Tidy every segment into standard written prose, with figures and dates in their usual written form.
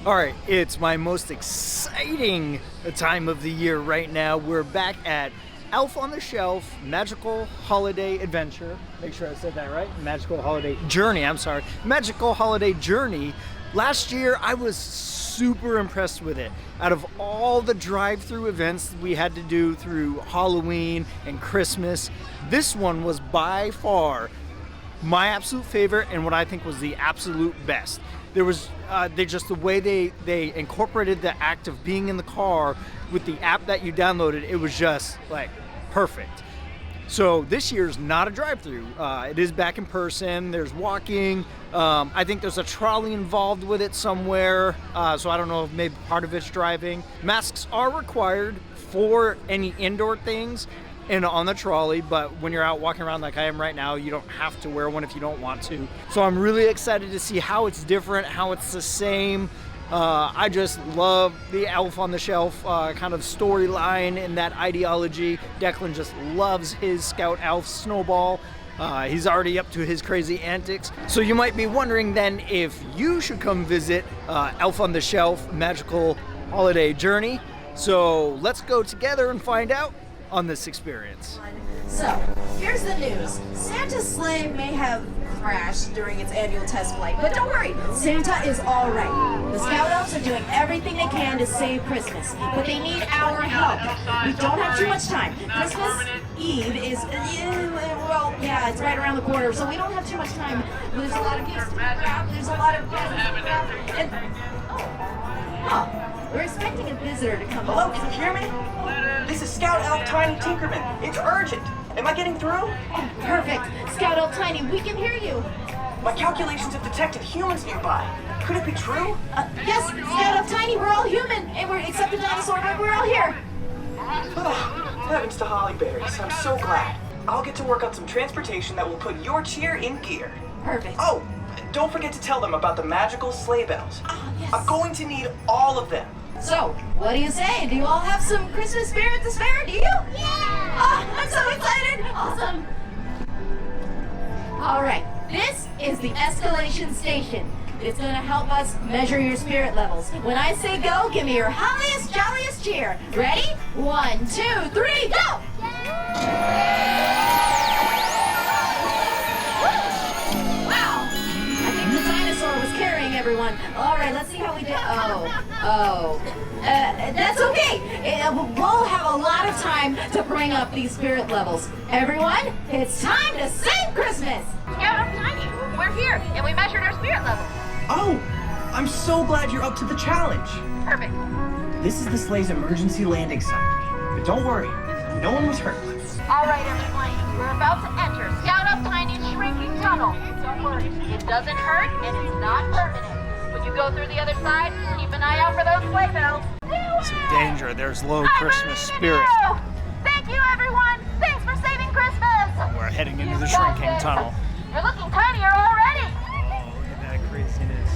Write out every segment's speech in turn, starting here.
All right, it's my most exciting time of the year right now. We're back at Elf on the Shelf Magical Holiday Adventure. Make sure I said that right. Magical Holiday Journey, I'm sorry. Magical Holiday Journey. Last year, I was super impressed with it. Out of all the drive-through events we had to do through Halloween and Christmas, this one was by far my absolute favorite and what I think was the absolute best. There was the way they incorporated the act of being in the car with the app that you downloaded. It was just like perfect. So this year's not a drive-through. It is back in person. There's walking. I think there's a trolley involved with it somewhere. So I don't know if maybe part of it's driving. Masks are required for any indoor things and on the trolley, but when you're out walking around like I am right now, you don't have to wear one if you don't want to. So I'm really excited to see how it's different, how it's the same. I just love the Elf on the Shelf kind of storyline and that ideology. Declan just loves his Scout Elf Snowball. He's already up to his crazy antics. So you might be wondering then if you should come visit Elf on the Shelf Magical Holiday Journey. So let's go together and find out on this experience. So, here's the news. Santa's sleigh may have crashed during its annual test flight, but don't worry, Santa is all right. The Scout Elves are doing everything they can to save Christmas, but they need our help. We don't have too much time. Christmas Eve is, it's right around the corner, so we don't have too much time. There's a lot of gifts to wrap, there's a lot of presents to wrap, we're expecting a visitor to come. Hello, can you hear me? This is Scout Elf Tiny Tinkerman. It's urgent. Am I getting through? Oh, perfect. Scout Elf Tiny, we can hear you. My calculations have detected humans nearby. Could it be true? Yes, Scout Elf Tiny, we're all human. And except the dinosaur, but we're all here. Heavens to hollyberries. I'm so glad. I'll get to work on some transportation that will put your cheer in gear. Perfect. Oh, don't forget to tell them about the magical sleigh bells. Yes. I'm going to need all of them. So, what do you say? Do you all have some Christmas spirit to spare? Do you? Yeah! Oh, I'm so excited! Awesome! All right, this is the Escalation Station. It's going to help us measure your spirit levels. When I say go, give me your holliest, jolliest cheer. Ready? 1, 2, 3, go! Wow! I think the dinosaur was carrying everyone. All right, let's see how we did. That's okay. We'll have a lot of time to bring up these spirit levels. Everyone, it's time to save Christmas! Scout Elf Tiny, we're here, and we measured our spirit level. Oh, I'm so glad you're up to the challenge. Perfect. This is the sleigh's emergency landing site. But don't worry, no one was hurt. All right, everyone, we're about to enter Scout Elf Tiny's shrinking tunnel. Don't worry, it doesn't hurt, and it's not permanent. When you go through the other side, keep an eye out for those sleigh bells. Some danger. There's low Christmas spirit. Thank you, everyone. Thanks for saving Christmas. We're heading into the You got shrinking this. tunnel. You're looking tinier already. Oh, look at that craziness.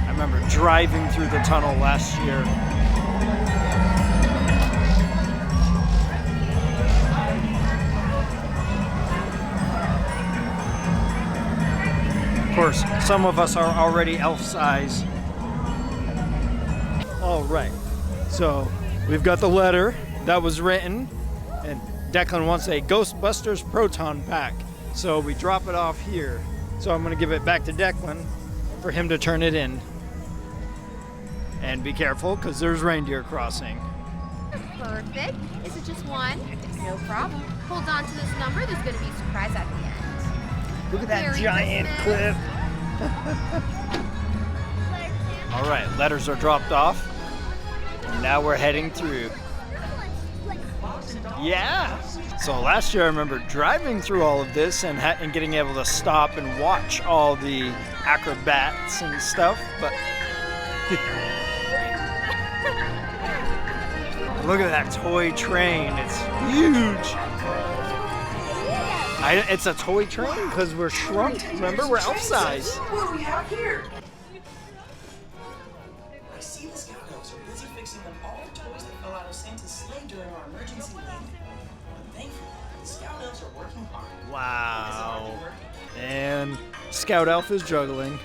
I remember driving through the tunnel last year. Of course, some of us are already elf size. All right, so we've got the letter that was written, and Declan wants a Ghostbusters proton pack. So we drop it off here. So I'm gonna give it back to Declan for him to turn it in. And be careful, because there's reindeer crossing. Perfect. Is it just one? No problem. Hold on to this number. There's going to be a surprise at the end. Look at that Merry giant Christmas. cliff. All right, letters are dropped off. And now we're heading through. Yeah. So last year I remember driving through all of this and getting able to stop and watch all the acrobats and stuff, but look at that toy train. It's huge. It's a toy train because we're shrunk. Remember, we're elf size. What do we have here? I see the Scout Elves are busy fixing up all the toys that fell out of Santa's sleigh during our emergency landing. But thankfully, the Scout Elves are working hard. Wow. And Scout Elf is juggling.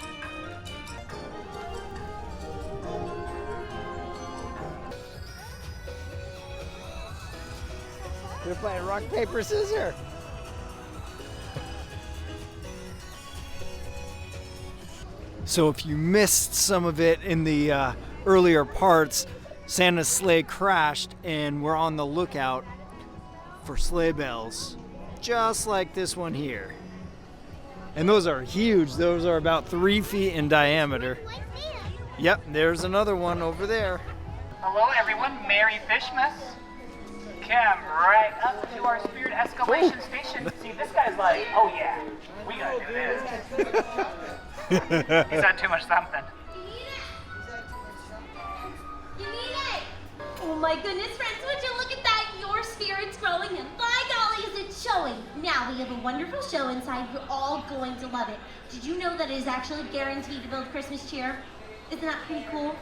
They're playing rock, paper, scissors. So if you missed some of it in the earlier parts, Santa's sleigh crashed and we're on the lookout for sleigh bells, just like this one here. And those are huge. Those are about 3 feet in diameter. Yep, there's another one over there. Hello everyone, Merry Fishmas. Come right up to our Spirit Escalation Station. See, this guy's like, oh yeah, we gotta do this. He's had too much something. Oh my goodness, friends, would you look at that? Your spirit's growing and by golly is it showing. Now we have a wonderful show inside. You're all going to love it. Did you know that it is actually guaranteed to build Christmas cheer? Isn't that pretty cool?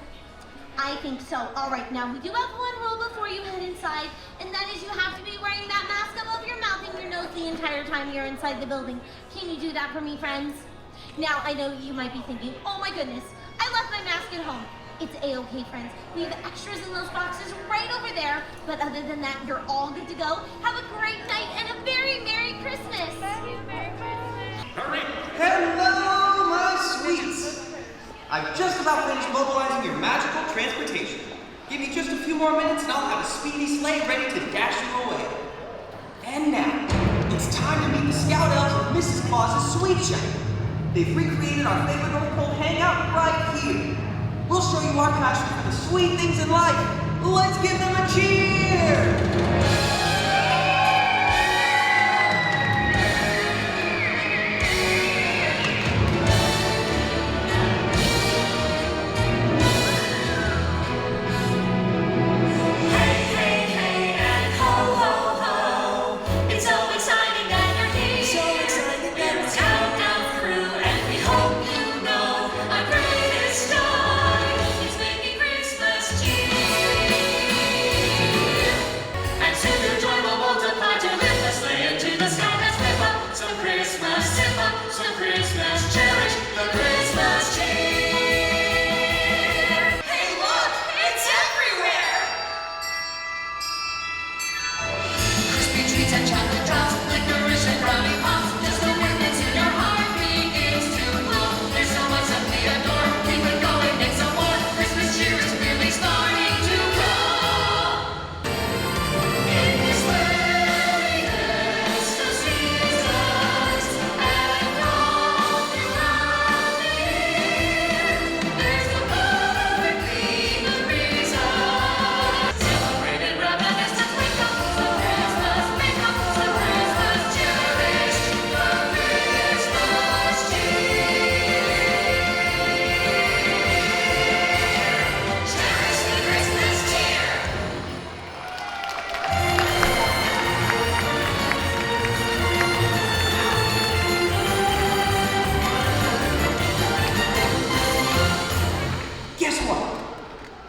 I think so. All right, now we do have one rule before you head inside, and that is you have to be wearing that mask above your mouth and your nose the entire time you're inside the building. Can you do that for me, friends? Now, I know you might be thinking, oh my goodness, I left my mask at home. It's A-okay, friends. We have extras in those boxes right over there, but other than that, you're all good to go. Have a great night and a very Merry Christmas. Hello, my sweets! I've just about finished mobilizing your magical transportation. Give me just a few more minutes and I'll have a speedy sleigh ready to dash you away. And now, it's time to meet the Scout Elves of Mrs. Claus's Sweet Shop. They've recreated our favorite North Pole hangout right here. We'll show you our passion for the sweet things in life. Let's give them a cheer!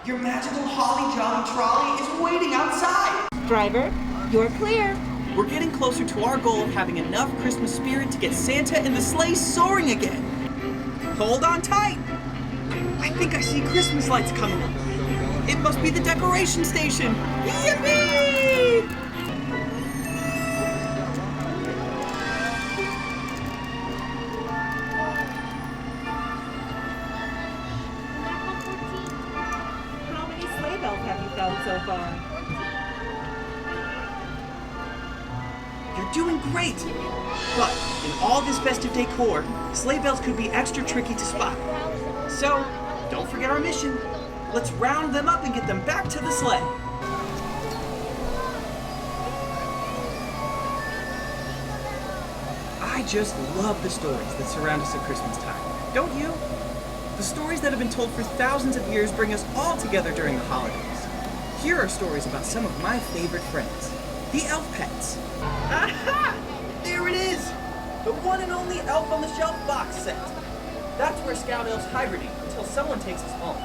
Your magical Holly Jolly Trolley is waiting outside! Driver, you're clear. We're getting closer to our goal of having enough Christmas spirit to get Santa and the sleigh soaring again. Hold on tight! I think I see Christmas lights coming up. It must be the decoration station! Yippee! How many sleigh bells have you found so far? You're doing great! But in all this festive decor, sleigh bells could be extra tricky to spot. So, don't forget our mission. Let's round them up and get them back to the sleigh. I just love the stories that surround us at Christmas time, don't you? The stories that have been told for thousands of years bring us all together during the holidays. Here are stories about some of my favorite friends, the elf pets. Aha! There it is! The one and only Elf on the Shelf box set. That's where Scout Elves hibernate until someone takes us home.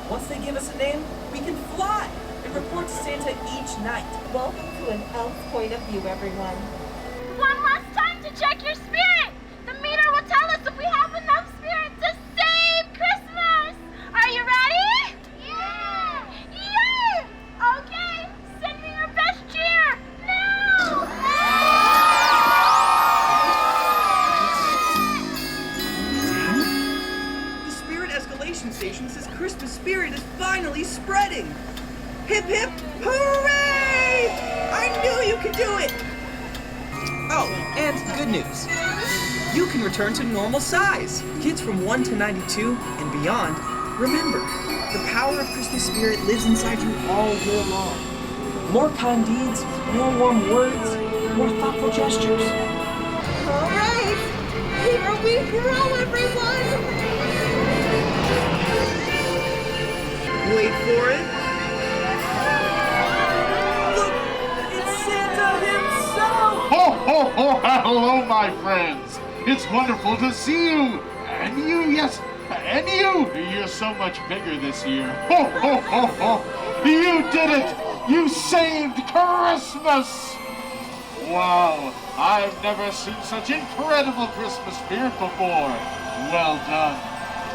Once they give us a name, we can fly and report to Santa each night. Welcome to an elf's point of view, everyone. One last time to check your spirit. The meter will tell us if we have enough spirit to save Christmas. Are you ready? Yeah! Yay! Okay, send me your best cheer now! Escalation Station says Christmas spirit is finally spreading. Hip hip hooray! I knew you could do it! Oh, and good news. You can return to normal size. Kids from 1 to 92 and beyond, remember, the power of Christmas spirit lives inside you all year long. More kind deeds, more warm words, more thoughtful gestures. All right, here we go, everyone. Wait for it. Look, it's Santa himself! Ho, ho, ho, hello, my friends. It's wonderful to see you. And you, yes, and you. You're so much bigger this year. Ho, ho, ho, ho. You did it. You saved Christmas. Wow, I've never seen such incredible Christmas spirit before. Well done.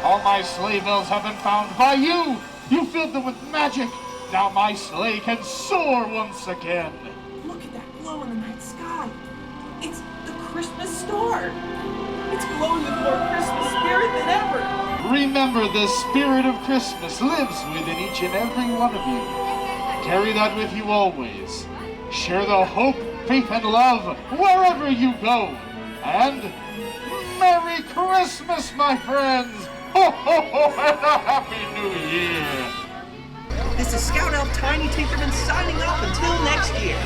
All my sleigh bells have been found by you. You filled them with magic. Now my sleigh can soar once again. Look at that glow in the night sky. It's the Christmas star. It's glowing with more Christmas spirit than ever. Remember, the spirit of Christmas lives within each and every one of you. Carry that with you always. Share the hope, faith, and love wherever you go. And Merry Christmas, my friends! Ho, ho, ho, and a Happy New Year! This is Scout Elf Tiny Tinkerman signing off until next year.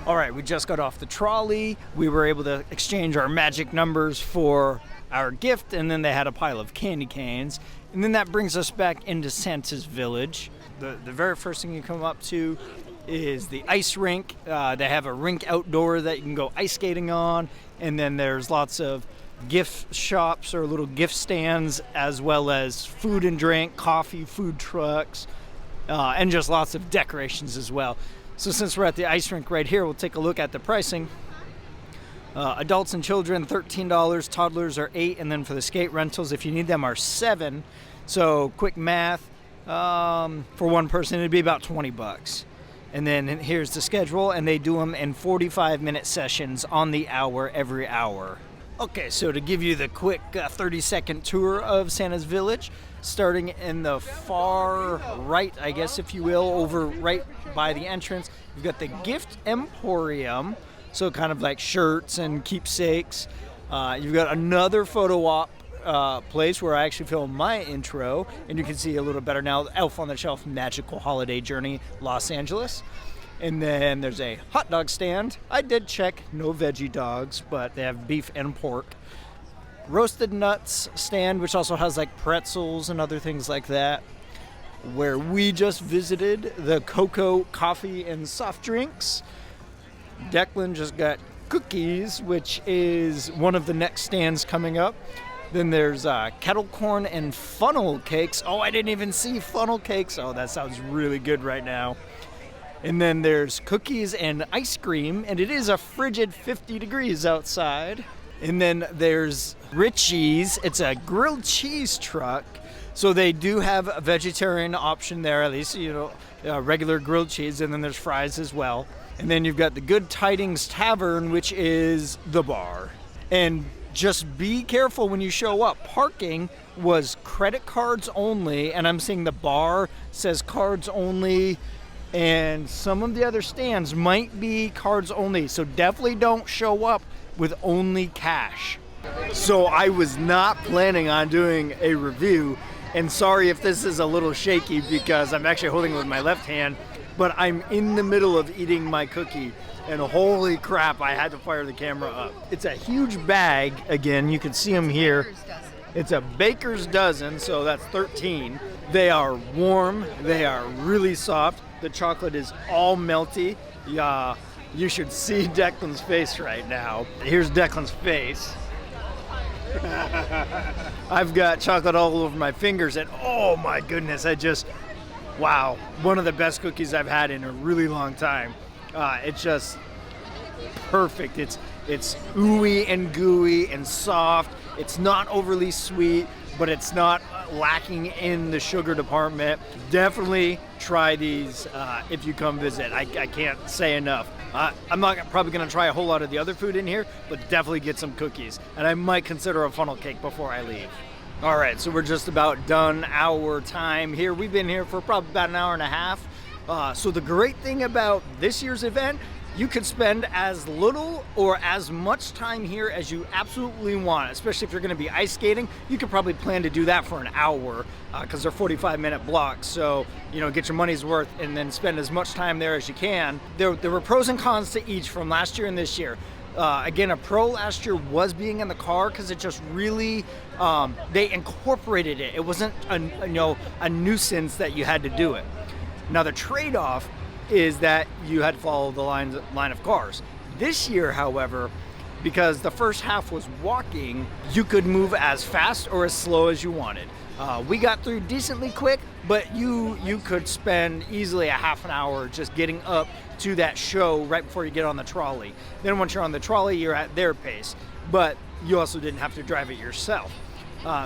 All right, we just got off the trolley. We were able to exchange our magic numbers for our gift, and then they had a pile of candy canes. And then that brings us back into Santa's village. The very first thing you come up to is the ice rink. They have a rink outdoor that you can go ice skating on. And then there's lots of gift shops or little gift stands, as well as food and drink, coffee, food trucks, and just lots of decorations as well. So since we're at the ice rink right here, we'll take a look at the pricing. Adults and children, $13. Toddlers are $8. And then for the skate rentals, if you need them, are $7. So quick math, for one person, it'd be about $20. And then here's the schedule, and they do them in 45-minute sessions on the hour, every hour. Okay, so to give you the quick 30-second tour of Santa's Village, starting in the far right, I guess, if you will, over right by the entrance, you've got the Gift Emporium, so kind of like shirts and keepsakes. You've got another photo op place where I actually filmed my intro, and you can see a little better now, Elf on the Shelf Magical Holiday Journey, Los Angeles. And then there's a hot dog stand. I did check, no veggie dogs, but they have beef and pork. Roasted nuts stand, which also has like pretzels and other things like that. Where we just visited, the cocoa, coffee, and soft drinks. Declan just got cookies, which is one of the next stands coming up. Then there's kettle corn and funnel cakes. Oh, I didn't even see funnel cakes. Oh, that sounds really good right now. And then there's cookies and ice cream, and it is a frigid 50 degrees outside. And then there's Richie's. It's a grilled cheese truck. So they do have a vegetarian option there, at least, regular grilled cheese, and then there's fries as well. And then you've got the Good Tidings Tavern, which is the bar. And just be careful when you show up. Parking was credit cards only, and I'm seeing the bar says cards only, and some of the other stands might be cards only. So definitely don't show up with only cash. So I was not planning on doing a review, and sorry if this is a little shaky because I'm actually holding it with my left hand, but I'm in the middle of eating my cookie. And holy crap, I had to fire the camera up. It's a huge bag. Again, you can see them here. It's a baker's dozen, so that's 13. They are warm. They are really soft. The chocolate is all melty. Yeah, you should see Declan's face right now. Here's Declan's face. I've got chocolate all over my fingers, and oh my goodness, wow. One of the best cookies I've had in a really long time. It's just perfect. It's ooey and gooey and soft. It's not overly sweet, but it's not lacking in the sugar department. Definitely try these if you come visit. I can't say enough. I'm not probably going to try a whole lot of the other food in here, but definitely get some cookies. And I might consider a funnel cake before I leave. All right, so we're just about done our time here. We've been here for probably about an hour and a half. So the great thing about this year's event, you could spend as little or as much time here as you absolutely want, especially if you're going to be ice skating. You could probably plan to do that for an hour because they're 45-minute blocks. So, you know, get your money's worth and then spend as much time there as you can. There were pros and cons to each from last year and this year. Again, a pro last year was being in the car because it just really, they incorporated it. It wasn't a nuisance that you had to do it. Now the trade-off is that you had to follow the line of cars. This year, however, because the first half was walking, you could move as fast or as slow as you wanted. We got through decently quick, but you could spend easily a half an hour just getting up to that show right before you get on the trolley. Then once you're on the trolley, you're at their pace, but you also didn't have to drive it yourself.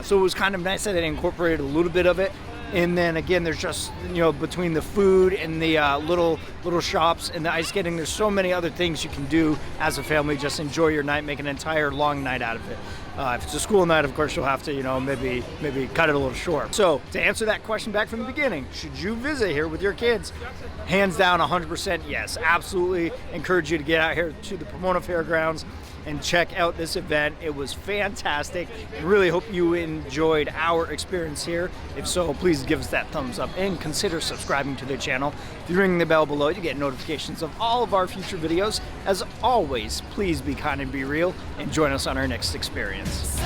So it was kind of nice that it incorporated a little bit of it. And then again, there's just, between the food and the little shops and the ice skating, there's so many other things you can do as a family. Just enjoy your night, make an entire long night out of it. If it's a school night, of course, you'll have to, maybe cut it a little short. So to answer that question back from the beginning, should you visit here with your kids? Hands down, 100% yes. Absolutely encourage you to get out here to the Pomona Fairgrounds and check out this event. It was fantastic. I really hope you enjoyed our experience here. If so, please give us that thumbs up and consider subscribing to the channel. If you ring the bell below, you get notifications of all of our future videos. As always, please be kind and be real, and join us on our next experience.